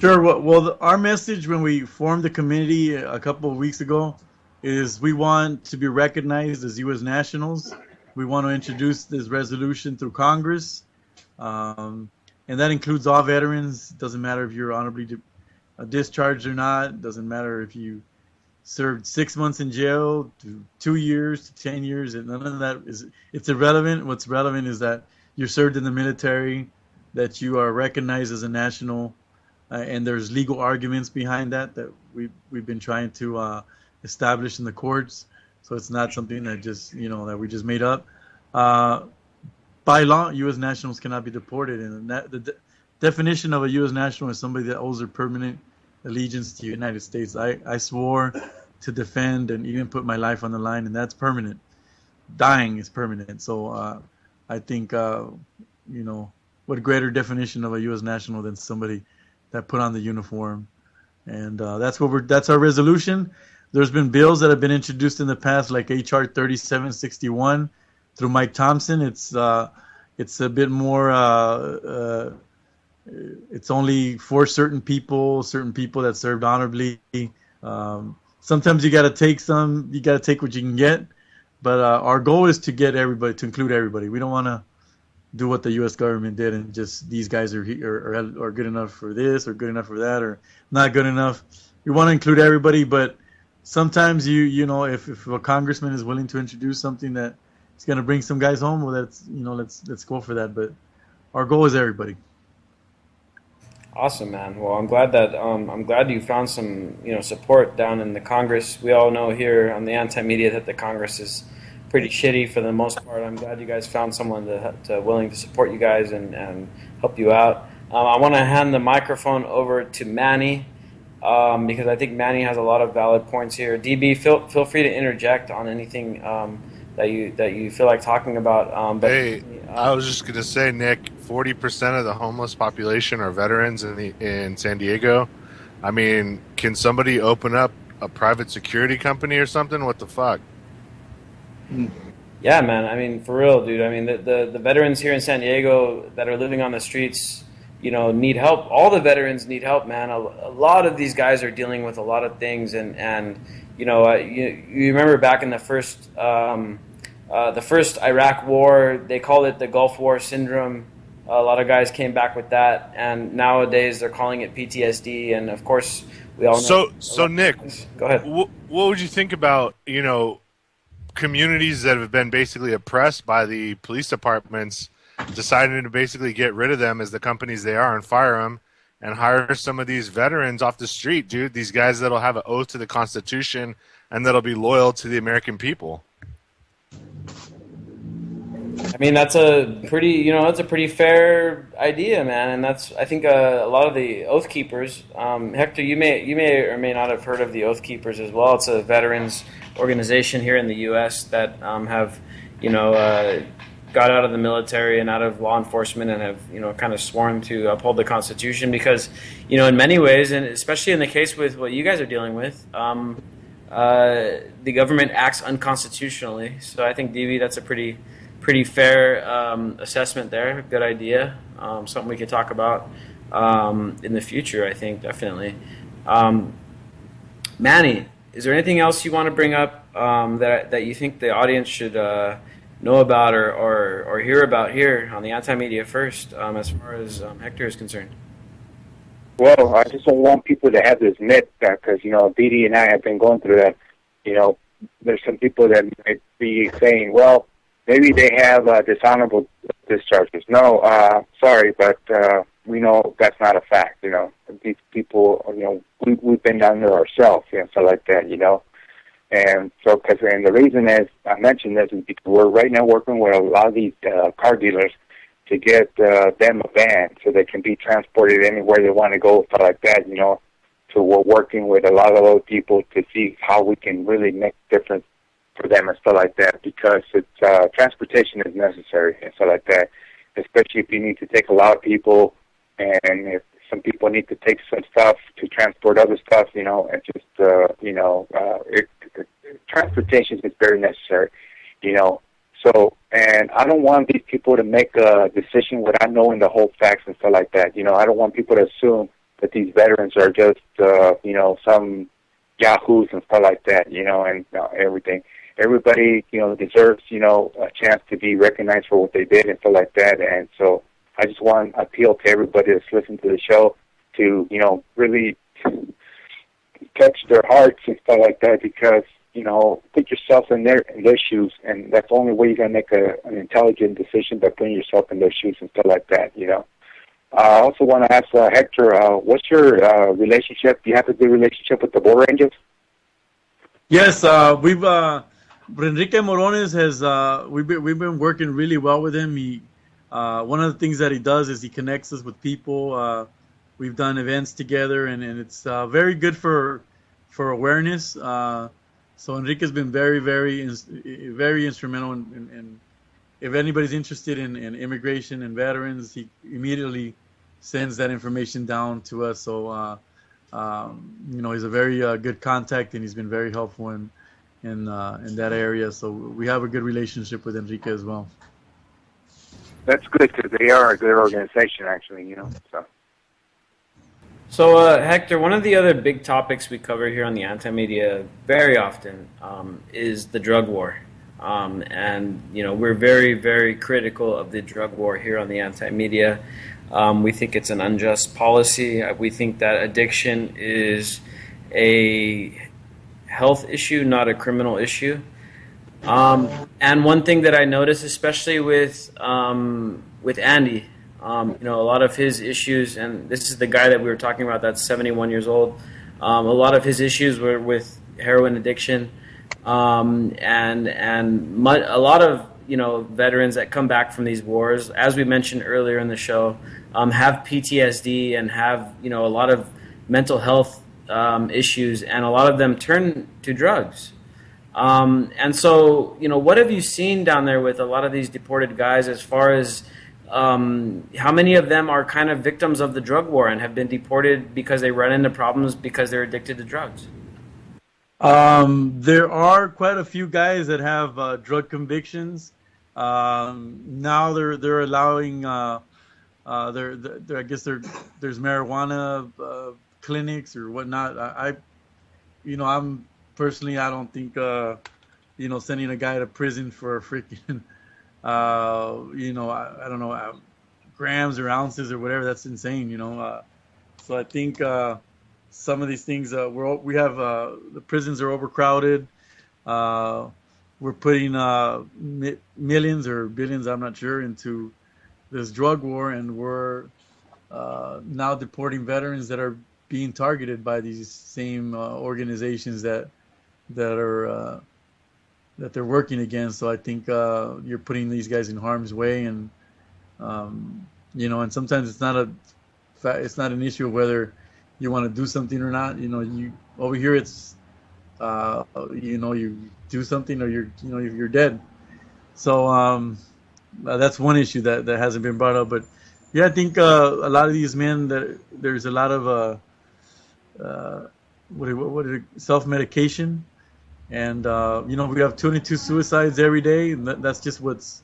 Sure. Well, our message when we formed the community a couple of weeks ago is we want to be recognized as U.S. nationals. We want to introduce this resolution through Congress, and that includes all veterans. It doesn't matter if you're honorably discharged or not. It doesn't matter if you served 6 months in jail to 2 years to 10 years. And none of that it's irrelevant. What's relevant is that you're served in the military, that you are recognized as a national. And there's legal arguments behind that we've been trying to establish in the courts. So it's not something that just that we just made up. By law, U.S. nationals cannot be deported, and the definition of a U.S. national is somebody that owes their permanent allegiance to the United States. I swore to defend and even put my life on the line, and that's permanent. Dying is permanent. So I think what greater definition of a U.S. national than somebody that put on the uniform, and that's our resolution. There's been bills that have been introduced in the past, like HR 3761 through Mike Thompson. It's a bit more. It's only for certain people that served honorably. Sometimes you got to take what you can get, but our goal is to get everybody, to include everybody. We don't want to do what the U.S. government did and just these guys are good enough for this or good enough for that or not good enough. We want to include everybody, but sometimes if a congressman is willing to introduce something that is going to bring some guys home, well, let's go for that. But our goal is everybody. Awesome, man. Well, I'm glad you found some support down in the Congress. We all know here on the anti-media that the Congress is pretty shitty for the most part. I'm glad you guys found someone to willing to support you guys and help you out. I want to hand the microphone over to Manny because I think Manny has a lot of valid points here. DB, feel free to interject on anything that you feel like talking about. I was just gonna say, Nick, 40% of the homeless population are veterans in San Diego. I mean, can somebody open up a private security company or something? What the fuck? Yeah, man. I mean, for real, dude. I mean, the veterans here in San Diego that are living on the streets, need help. All the veterans need help, man. A lot of these guys are dealing with a lot of things, and you remember back in the first Iraq War, they called it the Gulf War syndrome. A lot of guys came back with that, and nowadays they're calling it PTSD. And of course, we all know. So Nick, go ahead. What would you think about communities that have been basically oppressed by the police departments deciding to basically get rid of them as the companies they are and fire them and hire some of these veterans off the street, dude? These guys that'll have an oath to the Constitution and that'll be loyal to the American people. I mean, that's a pretty fair idea, man, and I think a lot of the Oath Keepers. Hector, you may or may not have heard of the Oath Keepers as well. It's a veterans organization here in the U.S. that have got out of the military and out of law enforcement and have kind of sworn to uphold the Constitution because in many ways, and especially in the case with what you guys are dealing with, the government acts unconstitutionally. So I think, DB, that's a pretty fair assessment there. Good idea. Something we could talk about in the future, I think, definitely. Manny, is there anything else you want to bring up that you think the audience should know about or hear about here on the Anti-Media First as far as Hector is concerned? Well, I just don't want people to have this myth because, Didi and I have been going through that. There's some people that might be saying, well, maybe they have dishonorable discharges. No, sorry, but we know that's not a fact. These people, we've been down there ourselves, so like that, And so, and the reason is, I mentioned this, is because we're right now working with a lot of these car dealers to get them a van so they can be transported anywhere they want to go, stuff like that, So we're working with a lot of those people to see how we can really make a difference for them and stuff like that, because it's transportation is necessary and stuff like that, especially if you need to take a lot of people and if some people need to take some stuff to transport other stuff, and just, transportation is very necessary, So, and I don't want these people to make a decision without knowing the whole facts and stuff like that. I don't want people to assume that these veterans are just, some yahoos and stuff like that, and everything. Everybody, deserves, a chance to be recognized for what they did and stuff like that. And so I just want to appeal to everybody that's listening to the show to, really touch their hearts and stuff like that, because, put yourself in their shoes, and that's the only way you're going to make an intelligent decision, by putting yourself in their shoes and stuff like that, I also want to ask Hector, what's your relationship? Do you have a good relationship with the Bull Rangers? Yes, we've Enrique Morones has we've been working really well with him. He one of the things that he does is he connects us with people. We've done events together, and it's very good for awareness. So Enrique's been very instrumental in if anybody's interested in immigration and veterans, he immediately sends that information down to us. So, he's a very good contact, and he's been very helpful in that area. So we have a good relationship with Enrique as well. That's good, because they are a good organization, actually, so. So, Hector, one of the other big topics we cover here on the Anti-Media very often is the drug war. And we're very critical of the drug war here on the Anti-Media. We think it's an unjust policy. We think that addiction is a health issue, not a criminal issue. And one thing that I noticed, especially with Andy, a lot of his issues, and this is the guy that we were talking about that's 71 years old. A lot of his issues were with heroin addiction. And a lot of veterans that come back from these wars, as we mentioned earlier in the show, have PTSD and have a lot of mental health issues, and a lot of them turn to drugs. And so what have you seen down there with a lot of these deported guys, as far as how many of them are kind of victims of the drug war and have been deported because they run into problems because they're addicted to drugs? There are quite a few guys that have drug convictions. Now they're allowing I guess there's marijuana clinics or whatnot. I'm personally, I don't think sending a guy to prison for a freaking I don't know, grams or ounces or whatever. That's insane, So I think some of these things, we have the prisons are overcrowded. We're putting millions or billions, I'm not sure, into this drug war, and we're now deporting veterans that are being targeted by these same organizations that they're working against. So I think you're putting these guys in harm's way, and and sometimes it's not an issue of whether you want to do something or not. You over here it's you do something or you're dead. So that's one issue that hasn't been brought up. But yeah, I think a lot of these men, there's a lot of self-medication, and we have 22 suicides every day, and that's just what's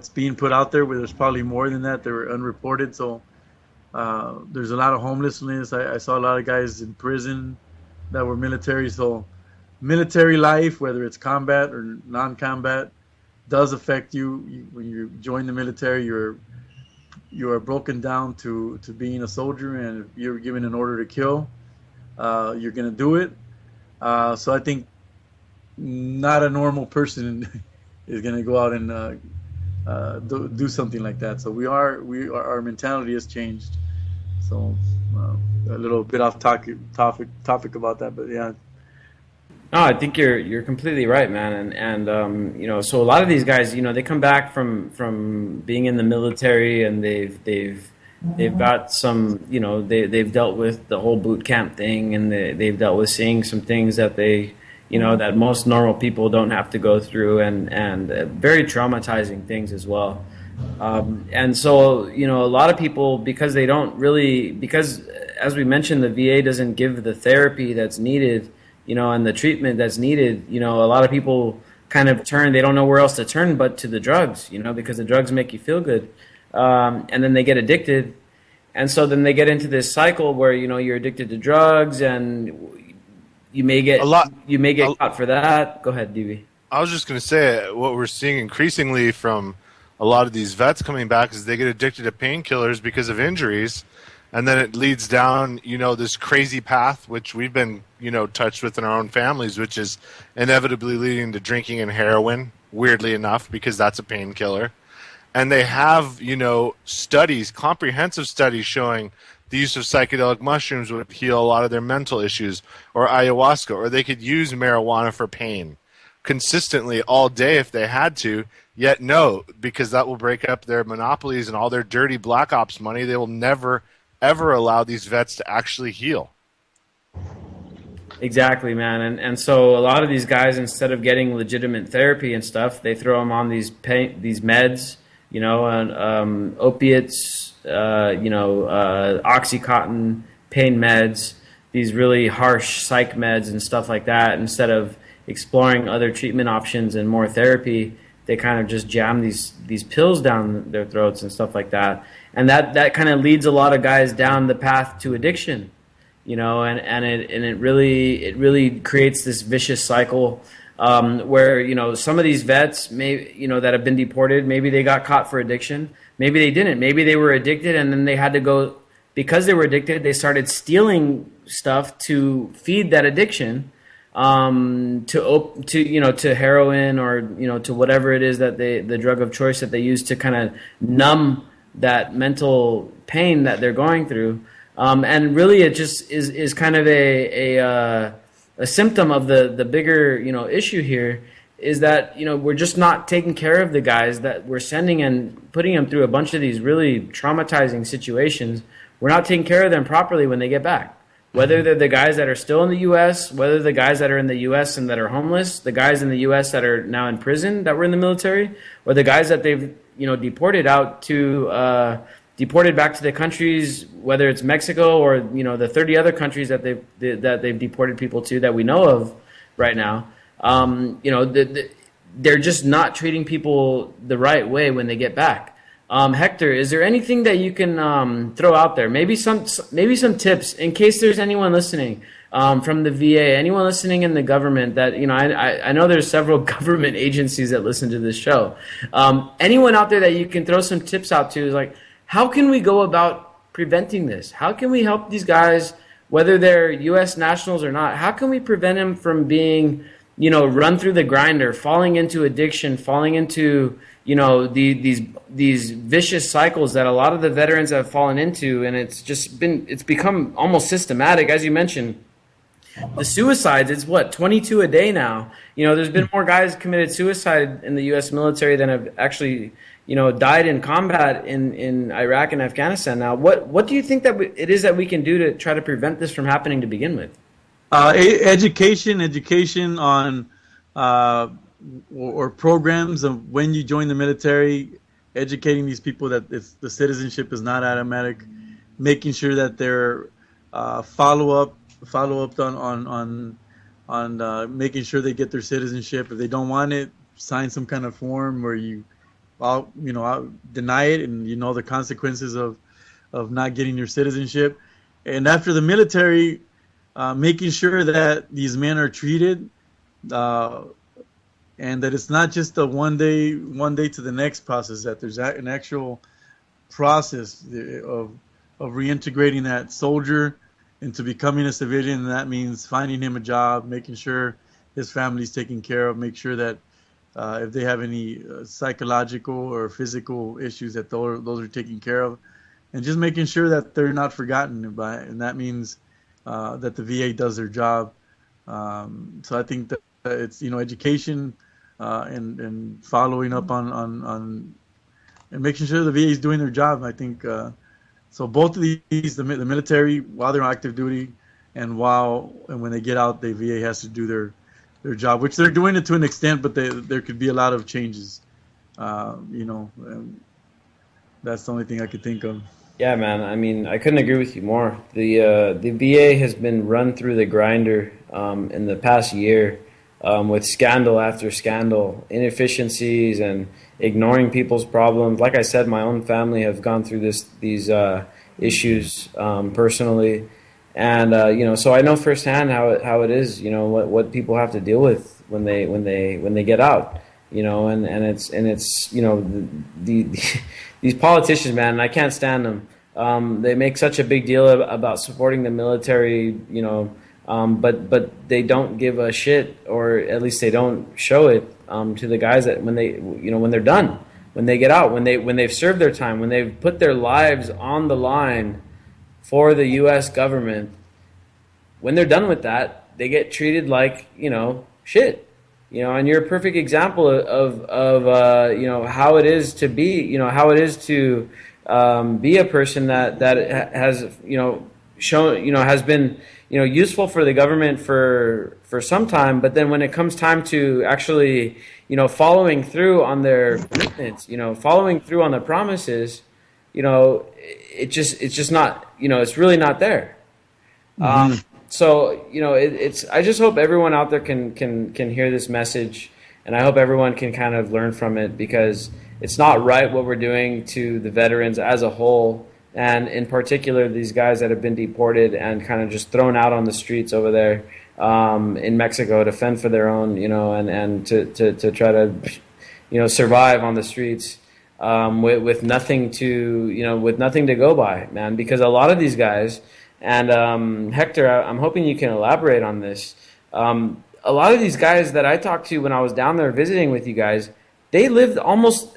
being put out there. Where there's probably more than that are unreported. So there's a lot of homelessness. I saw a lot of guys in prison that were military. So military life, whether it's combat or non-combat, does affect you. When you join the military, you are broken down to being a soldier, and if you're given an order to kill, you're going to do it. So I think not a normal person is going to go out and do something like that. So our mentality has changed. So a little bit off topic about that, but yeah. No, I think you're completely right, man. And so a lot of these guys, they come back from being in the military, and they've got some, they've dealt with the whole boot camp thing, and they've dealt with seeing some things that that most normal people don't have to go through, and very traumatizing things as well. And so, a lot of people, because as we mentioned, the VA doesn't give the therapy that's needed, and the treatment that's needed, a lot of people kind of they don't know where else to turn but to the drugs, because the drugs make you feel good. And then they get addicted. And so then they get into this cycle where, you know, you're addicted to drugs, and you may get caught for that. Go ahead, DB. I was just going to say, what we're seeing increasingly from a lot of these vets coming back is they get addicted to painkillers because of injuries, and then it leads down, you know, this crazy path, which we've been, you know, touched with in our own families, which is inevitably leading to drinking and heroin, weirdly enough, because that's a painkiller. And they have, you know, studies, comprehensive studies showing the use of psychedelic mushrooms would heal a lot of their mental issues, or ayahuasca, or they could use marijuana for pain consistently all day if they had to, yet no, because that will break up their monopolies and all their dirty black ops money. They will never, ever allow these vets to actually heal. Exactly, man. And so a lot of these guys, instead of getting legitimate therapy and stuff, they throw them on these meds, you know, and opiates, Oxycontin, pain meds, these really harsh psych meds and stuff like that. Instead of exploring other treatment options and more therapy, they kind of just jam these pills down their throats and stuff like that. And that kind of leads a lot of guys down the path to addiction, you know, and it really creates this vicious cycle where, you know, some of these vets that have been deported, maybe they got caught for addiction, maybe they didn't, maybe they were addicted, and then they had to go, because they were addicted, they started stealing stuff to feed that addiction, to heroin, or, you know, to whatever it is that the drug of choice that they use to kind of numb that mental pain that they're going through. And really, it just is kind of a symptom of the bigger, you know, issue here, is that, you know, we're just not taking care of the guys that we're sending and putting them through a bunch of these really traumatizing situations. We're not taking care of them properly when they get back. Whether they're the guys that are still in the U.S., whether the guys that are in the U.S. and that are homeless, the guys in the U.S. that are now in prison that were in the military, or the guys that they've, you know, deported back to the countries, whether it's Mexico or, you know, the 30 other countries that they've deported people to that we know of right now. You know, they're just not treating people the right way when they get back. Hector, is there anything that you can throw out there? Maybe some tips in case there's anyone listening from the VA, anyone listening in the government that, you know, I know there's several government agencies that listen to this show. Anyone out there that you can throw some tips out to, is like, how can we go about preventing this? How can we help these guys, whether they're U.S. nationals or not? How can we prevent them from being, you know, run through the grinder, falling into addiction, falling into, you know, these vicious cycles that a lot of the veterans have fallen into? And it's become almost systematic. As you mentioned, the suicides, it's 22 a day now. You know, there's been more guys committed suicide in the U.S. military than have actually, you know, died in combat in Iraq and Afghanistan. Now, what do you think that it is that we can do to try to prevent this from happening to begin with? Education on or programs of when you join the military, educating these people that the citizenship is not automatic, making sure that they're follow up on making sure they get their citizenship. If they don't want it, sign some kind of form where you deny it, and you know the consequences of not getting your citizenship. And after the military, making sure that these men are treated, and that it's not just a one day to the next process, that there's an actual process of reintegrating that soldier into becoming a civilian. And that means finding him a job, making sure his family's taken care of, make sure that if they have any psychological or physical issues, that those are taken care of, and just making sure that they're not forgotten and that means that the VA does their job. So I think that it's, you know, education and following up on and making sure the VA is doing their job. I think so. Both of these, the military while they're on active duty, and when they get out, the VA has to do their job, which they're doing it to an extent, but there could be a lot of changes. You know, that's the only thing I could think of. Yeah, man. I mean, I couldn't agree with you more. The VA has been run through the grinder in the past year with scandal after scandal, inefficiencies, and ignoring people's problems. Like I said, my own family have gone through these issues personally, and so I know firsthand how it is. What people have to deal with when they get out. And it's these politicians, man. I can't stand them. They make such a big deal about supporting the military, but they don't give a shit, or at least they don't show it to the guys that when they're done, when they get out, when they've served their time, when they've put their lives on the line for the U.S. government, when they're done with that, they get treated like shit. And you're a perfect example of how it is to be, how it is to be a person that has shown has been useful for the government for some time, but then when it comes time to actually following through on their commitments, following through on their promises, it's just not, it's really not there. Mm-hmm. So it's. I just hope everyone out there can hear this message, and I hope everyone can kind of learn from it, because it's not right what we're doing to the veterans as a whole, and in particular these guys that have been deported and kind of just thrown out on the streets over there in Mexico to fend for their own, and to try to survive on the streets with nothing to go by, man. Because a lot of these guys. And Hector, I'm hoping you can elaborate on this. A lot of these guys that I talked to when I was down there visiting with you guys, they lived almost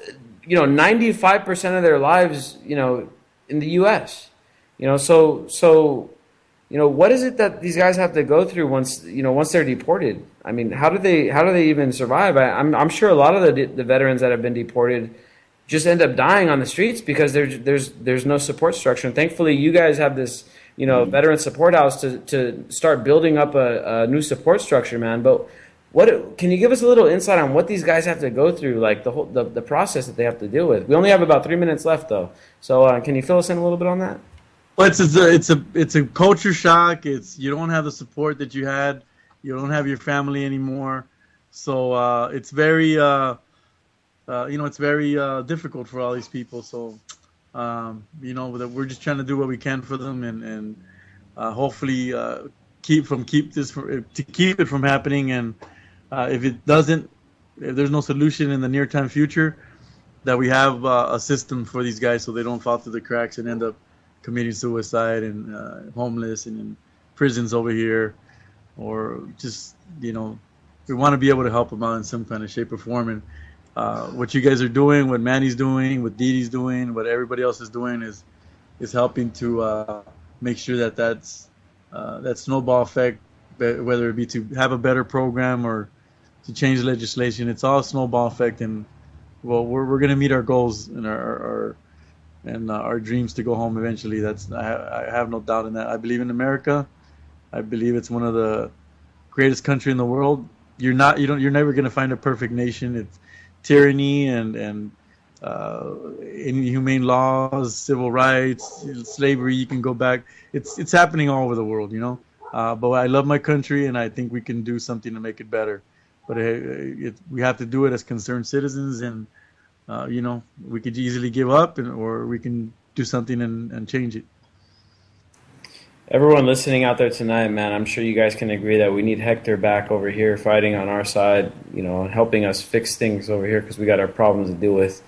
95% of their lives in the U.S. So what is it that these guys have to go through once they're deported? I mean, how do they even survive? I'm sure a lot of the veterans that have been deported just end up dying on the streets because there's no support structure. And thankfully, you guys have this veteran support house to start building up a new support structure, man. But what can you give us a little insight on what these guys have to go through, like the process that they have to deal with? We only have about 3 minutes left, though. So can you fill us in a little bit on that? Well, it's a culture shock. You don't have the support that you had. You don't have your family anymore. So it's very it's very difficult for all these people. So. We're just trying to do what we can for them, and hopefully keep it from happening. And if there's no solution in the near time future, that we have a system for these guys so they don't fall through the cracks and end up committing suicide and homeless and in prisons over here, or just we want to be able to help them out in some kind of shape or form. And what you guys are doing, what Manny's doing, what Didi's doing, what everybody else is doing is helping to make sure that snowball effect, whether it be to have a better program or to change legislation, it's all snowball effect. And we're going to meet our goals and our dreams to go home eventually. I have no doubt in that. I believe in America. I believe it's one of the greatest country in the world. You're never going to find a perfect nation. It's tyranny and inhumane laws, civil rights, slavery. You can go back. It's happening all over the world, But I love my country, and I think we can do something to make it better. But we have to do it as concerned citizens, and we could easily give up, or we can do something and change it. Everyone listening out there tonight, man, I'm sure you guys can agree that we need Hector back over here fighting on our side, helping us fix things over here because we got our problems to deal with.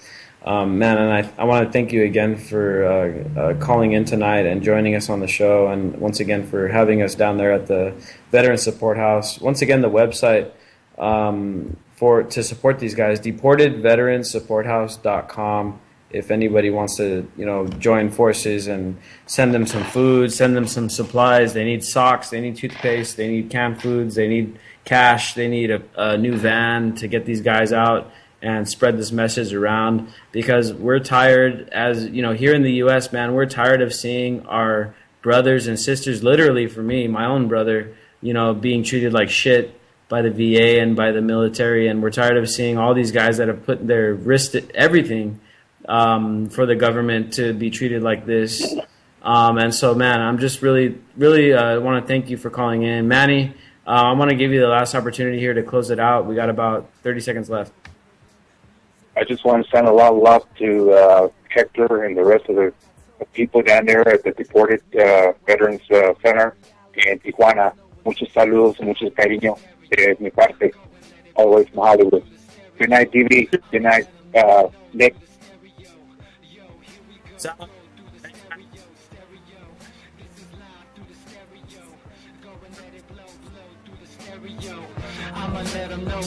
Man, and I want to thank you again for calling in tonight and joining us on the show, and once again for having us down there at the Veteran Support House. Once again, the website to support these guys, deportedveteransupporthouse.com. If anybody wants to, join forces and send them some food, send them some supplies. They need socks, they need toothpaste, they need canned foods, they need cash, they need a new van to get these guys out and spread this message around, because we're tired, as here in the U.S., man, we're tired of seeing our brothers and sisters, literally for me, my own brother, being treated like shit by the VA and by the military, and we're tired of seeing all these guys that have put their wrist at everything for the government to be treated like this. And so, man, I'm just really want to thank you for calling in. Manny, I want to give you the last opportunity here to close it out. We got about 30 seconds left. I just want to send a lot of love to Hector and the rest of the people down there at the Deported Veterans Center in Tijuana. Muchos saludos, muchos cariños de mi parte, all the way from Hollywood. Good night, DB. Good night, Nick. I'ma let them know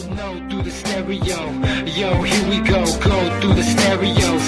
through the stereo. Yo, here we go through the stereo.